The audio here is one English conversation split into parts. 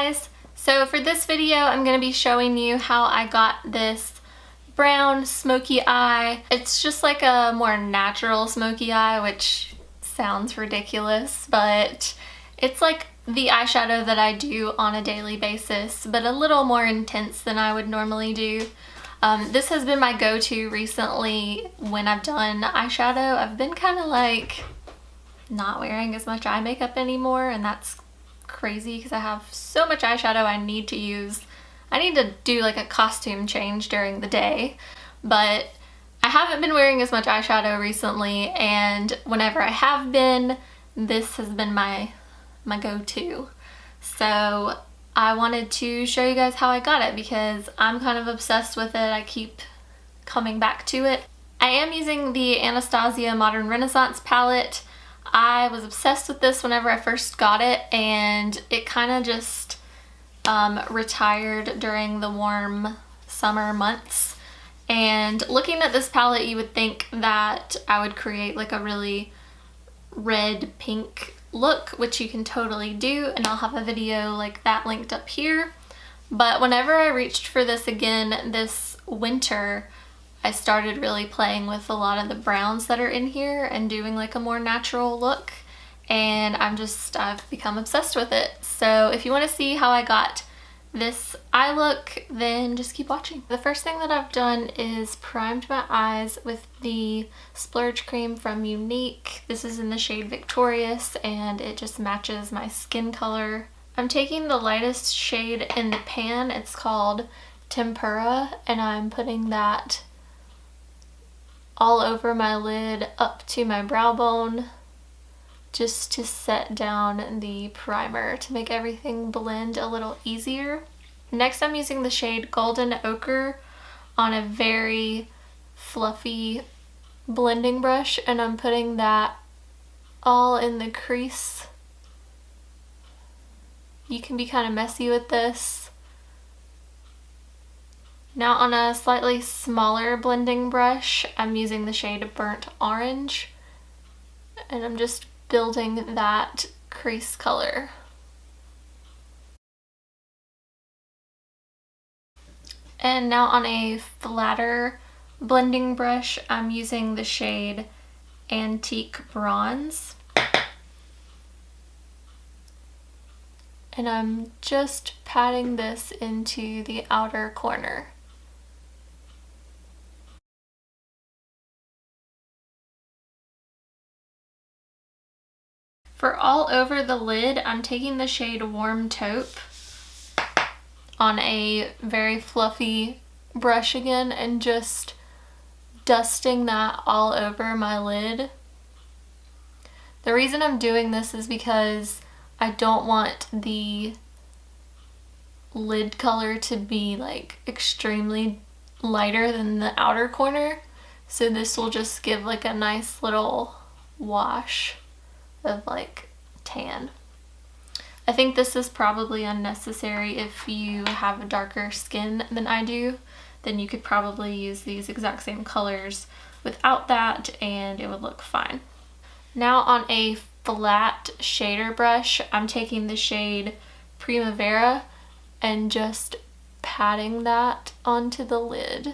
guys! So for this video I'm going to be showing you how I got this brown smoky eye. It's just like a more natural smoky eye, which sounds ridiculous, but it's like the eyeshadow that I do on a daily basis, but a little more intense than I would normally do. This has been my go-to recently when I've done eyeshadow. I've been kind of like not wearing as much eye makeup anymore, and that's crazy because I have so much eyeshadow I need to use. I need to do like a costume change during the day, but I haven't been wearing as much eyeshadow recently, and whenever I have been, this has been my go-to. So I wanted to show you guys how I got it because I'm kind of obsessed with it. I keep coming back to it. I am using the Anastasia Modern Renaissance palette. I was obsessed with this whenever I first got it, and it kind of just retired during the warm summer months. And looking at this palette, you would think that I would create like a really red pink look, which you can totally do, and I'll have a video like that linked up here. But whenever I reached for this again this winter, I started really playing with a lot of the browns that are in here and doing like a more natural look, and I've become obsessed with it. So if you want to see how I got this eye look, then just keep watching. The first thing that I've done is primed my eyes with the Splurge cream from Younique. This is in the shade Victorious, and it just matches my skin color. I'm taking the lightest shade in the pan. It's called Tempera, and I'm putting that all over my lid up to my brow bone, just to set down the primer to make everything blend a little easier. Next, I'm using the shade Golden Ochre on a very fluffy blending brush, and I'm putting that all in the crease. You can be kind of messy with this. Now on a slightly smaller blending brush, I'm using the shade Burnt Orange, and I'm just building that crease color. And now on a flatter blending brush, I'm using the shade Antique Bronze. And I'm just patting this into the outer corner. For all over the lid, I'm taking the shade Warm Taupe on a very fluffy brush again and just dusting that all over my lid. The reason I'm doing this is because I don't want the lid color to be like extremely lighter than the outer corner, so this will just give like a nice little wash of like tan. I think this is probably unnecessary. If you have a darker skin than I do, then you could probably use these exact same colors without that and it would look fine. Now on a flat shader brush, I'm taking the shade Primavera and just patting that onto the lid.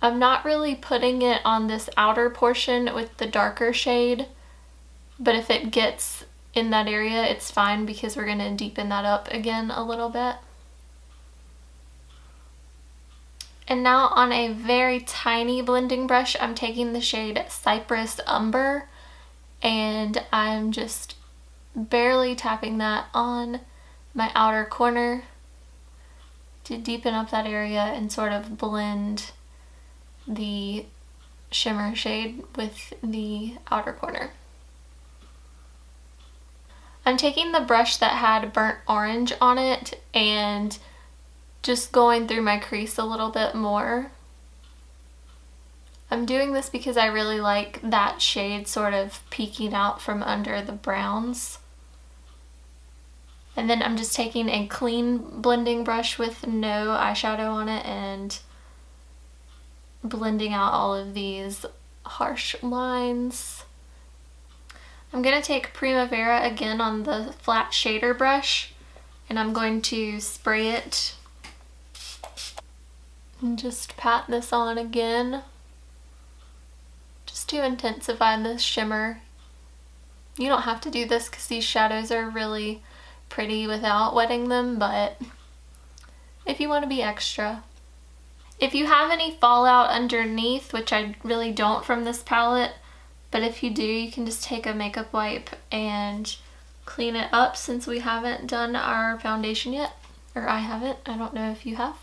I'm not really putting it on this outer portion with the darker shade, but if it gets in that area, it's fine because we're going to deepen that up again a little bit. And now on a very tiny blending brush, I'm taking the shade Cypress Umber, and I'm just barely tapping that on my outer corner to deepen up that area and sort of blend the shimmer shade with the outer corner. I'm taking the brush that had Burnt Orange on it and just going through my crease a little bit more. I'm doing this because I really like that shade sort of peeking out from under the browns. And then I'm just taking a clean blending brush with no eyeshadow on it and blending out all of these harsh lines. I'm going to take Primavera again on the flat shader brush, and I'm going to spray it and just pat this on again, just to intensify this shimmer. You don't have to do this because these shadows are really pretty without wetting them, but if you want to be extra. If you have any fallout underneath, which I really don't from this palette, but if you do, you can just take a makeup wipe and clean it up, since we haven't done our foundation yet. Or I haven't. I don't know if you have.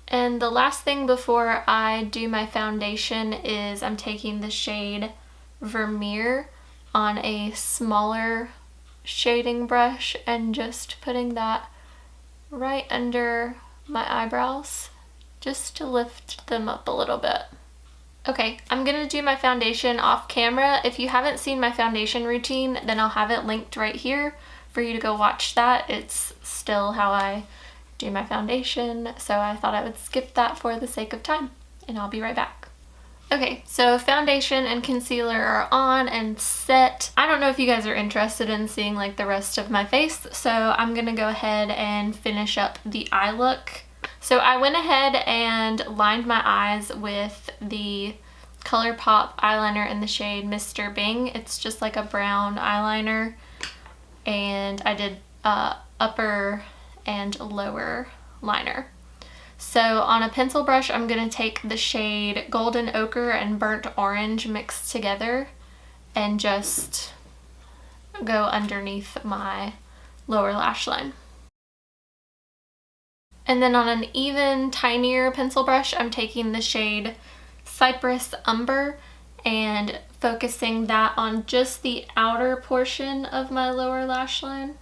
And the last thing before I do my foundation is I'm taking the shade Vermeer on a smaller shading brush and just putting that right under my eyebrows, just to lift them up a little bit. Okay, I'm gonna do my foundation off camera. If you haven't seen my foundation routine, then I'll have it linked right here for you to go watch that. It's still how I do my foundation, so I thought I would skip that for the sake of time, and I'll be right back. Okay, so foundation and concealer are on and set. I don't know if you guys are interested in seeing like the rest of my face, so I'm gonna go ahead and finish up the eye look. So I went ahead and lined my eyes with the Colourpop eyeliner in the shade Mr. Bing. It's just like a brown eyeliner, and I did upper and lower liner. So on a pencil brush, I'm going to take the shade Golden Ochre and Burnt Orange mixed together and just go underneath my lower lash line. And then on an even tinier pencil brush, I'm taking the shade Cypress Umber and focusing that on just the outer portion of my lower lash line.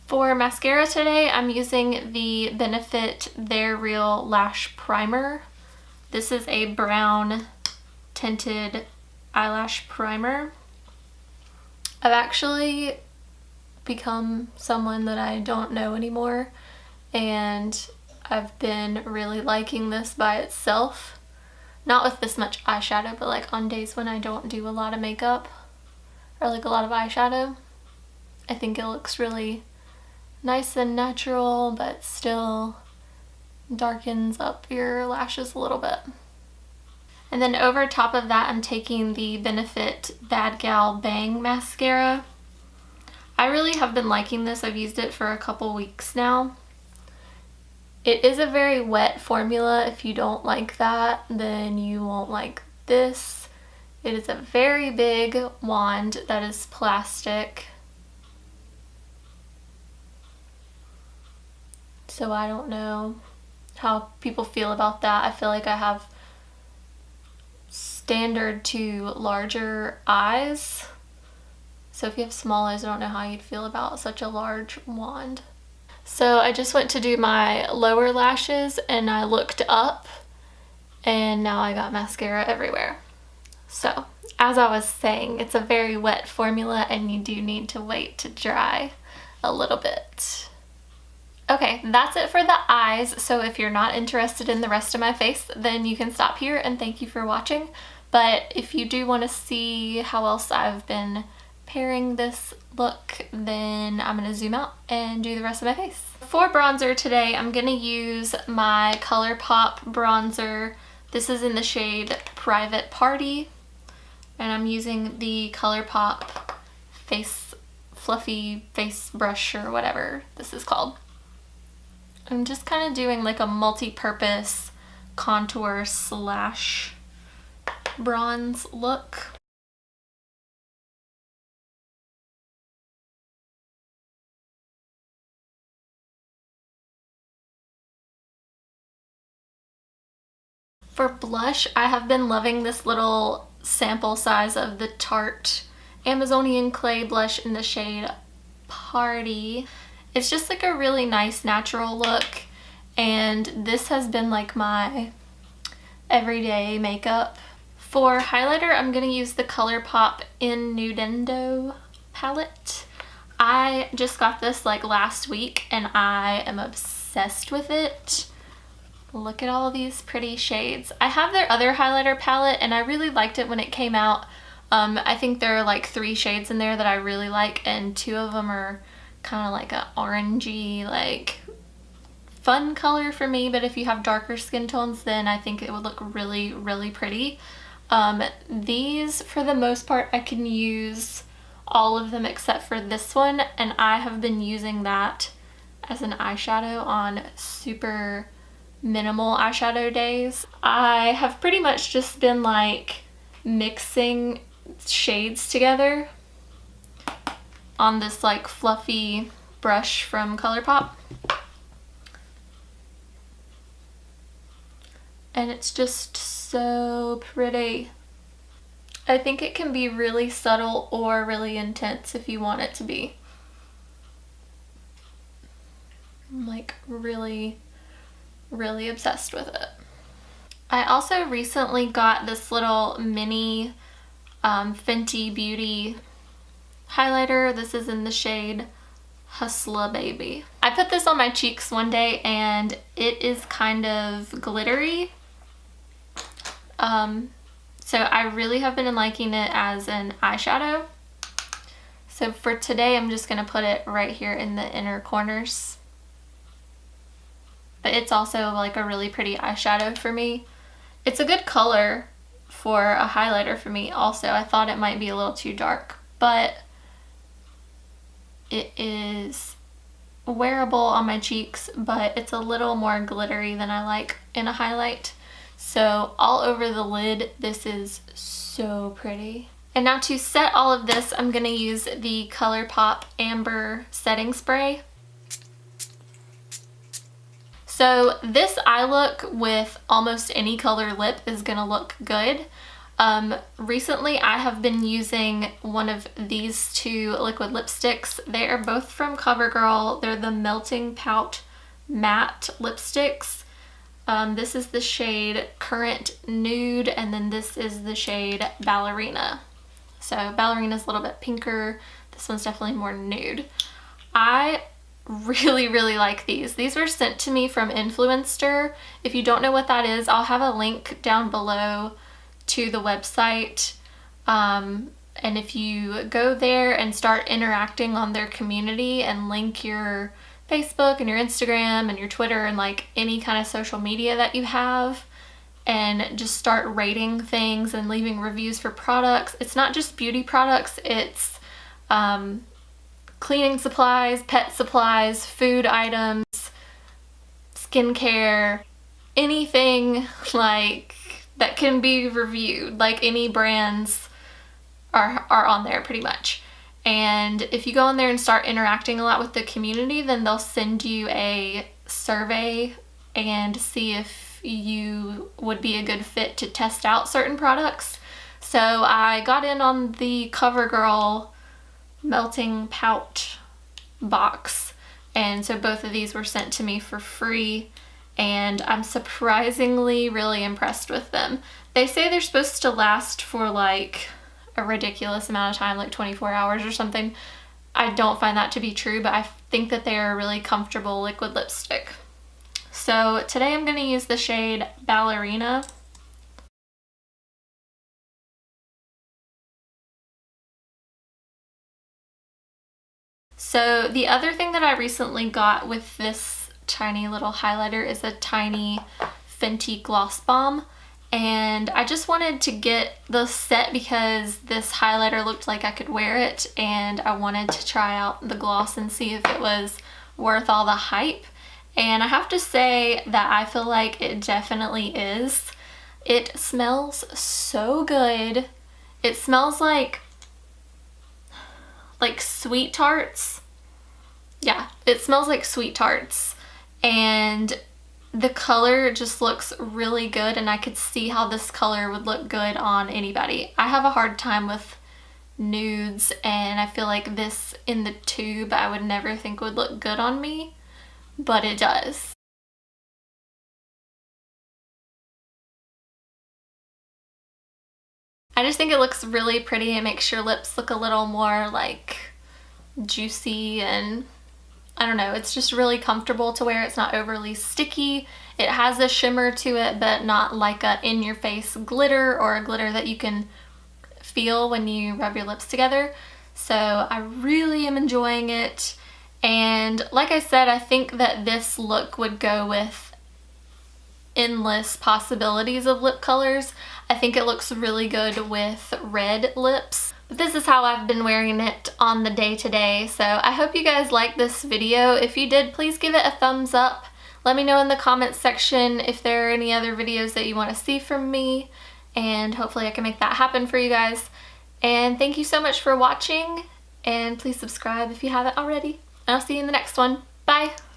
For mascara today, I'm using the Benefit They're Real Lash Primer. This is a brown tinted eyelash primer. I've actually become someone that I don't know anymore, and I've been really liking this by itself. Not with this much eyeshadow, but like on days when I don't do a lot of makeup or like a lot of eyeshadow. I think it looks really nice and natural, but still darkens up your lashes a little bit. And then over top of that, I'm taking the Benefit Bad Gal Bang Mascara. I really have been liking this. I've used it for a couple weeks now. It is a very wet formula. If you don't like that, then you won't like this. It is a very big wand that is plastic. So I don't know how people feel about that. I feel like I have standard to larger eyes. So if you have small eyes, I don't know how you'd feel about such a large wand. So I just went to do my lower lashes and I looked up, and now I got mascara everywhere. So as I was saying, it's a very wet formula and you do need to wait to dry a little bit. Okay, that's it for the eyes. So if you're not interested in the rest of my face, then you can stop here and thank you for watching. But if you do want to see how else I've been pairing this look, then I'm going to zoom out and do the rest of my face. For bronzer today, I'm going to use my Colourpop bronzer. This is in the shade Private Party, and I'm using the Colourpop fluffy face brush or whatever this is called. I'm just kind of doing like a multi-purpose contour slash bronze look. For blush, I have been loving this little sample size of the Tarte Amazonian Clay blush in the shade Party. It's just like a really nice natural look, and this has been like my everyday makeup. For highlighter, I'm going to use the Colourpop Innuendo palette. I just got this like last week and I am obsessed with it. Look at all of these pretty shades. I have their other highlighter palette and I really liked it when it came out. I think there are like 3 shades in there that I really like, and 2 of them are kind of like a orangey, like fun color for me, but if you have darker skin tones, then I think it would look really, really pretty. These, for the most part, I can use all of them except for this one, and I have been using that as an eyeshadow on super minimal eyeshadow days. I have pretty much just been like mixing shades together on this like fluffy brush from Colourpop. And it's just so pretty. I think it can be really subtle or really intense if you want it to be. I'm like really, really obsessed with it. I also recently got this little mini Fenty Beauty highlighter. This is in the shade Hustler Baby. I put this on my cheeks one day and it is kind of glittery. So I really have been liking it as an eyeshadow. So for today, I'm just gonna put it right here in the inner corners. But it's also like a really pretty eyeshadow for me. It's a good color for a highlighter for me also. I thought it might be a little too dark, but it is wearable on my cheeks, but it's a little more glittery than I like in a highlight. So all over the lid, this is so pretty. And now to set all of this, I'm gonna use the Colourpop Amber Setting Spray. So this eye look with almost any color lip is gonna look good. Recently I have been using one of these 2 liquid lipsticks. They are both from CoverGirl. They're the Melting Pout Matte lipsticks. This is the shade Current Nude, and then this is the shade Ballerina. So Ballerina's a little bit pinker. This one's definitely more nude. I really, really like these. These were sent to me from Influenster. If you don't know what that is, I'll have a link down below to the website. And if you go there and start interacting on their community and link your Facebook and your Instagram and your Twitter and like any kind of social media that you have, and just start rating things and leaving reviews for products. It's not just beauty products, it's cleaning supplies, pet supplies, food items, skincare, anything like that can be reviewed. Like any brands are on there pretty much. And if you go on there and start interacting a lot with the community, then they'll send you a survey and see if you would be a good fit to test out certain products. So I got in on the CoverGirl Melting Pout box, and so both of these were sent to me for free, and I'm surprisingly really impressed with them. They say they're supposed to last for like a ridiculous amount of time, like 24 hours or something. I don't find that to be true, but I think that they are a really comfortable liquid lipstick. So today I'm going to use the shade Ballerina. So the other thing that I recently got with this tiny little highlighter is a tiny Fenty Gloss Bomb. And I just wanted to get the set because this highlighter looked like I could wear it, and I wanted to try out the gloss and see if it was worth all the hype. And I have to say that I feel like it definitely is. It smells so good. It smells like sweet tarts. Yeah, it smells like sweet tarts. And the color just looks really good, and I could see how this color would look good on anybody. I have a hard time with nudes, and I feel like this in the tube I would never think would look good on me, but it does. I just think it looks really pretty. It makes your lips look a little more like juicy and I don't know, it's just really comfortable to wear. It's not overly sticky. It has a shimmer to it, but not like a in-your-face glitter or a glitter that you can feel when you rub your lips together. So I really am enjoying it. And like I said, I think that this look would go with endless possibilities of lip colors. I think it looks really good with red lips. But this is how I've been wearing it on the day-to-day. So I hope you guys liked this video. If you did, please give it a thumbs up. Let me know in the comments section if there are any other videos that you want to see from me, and hopefully I can make that happen for you guys. And thank you so much for watching, and please subscribe if you haven't already. I'll see you in the next one. Bye!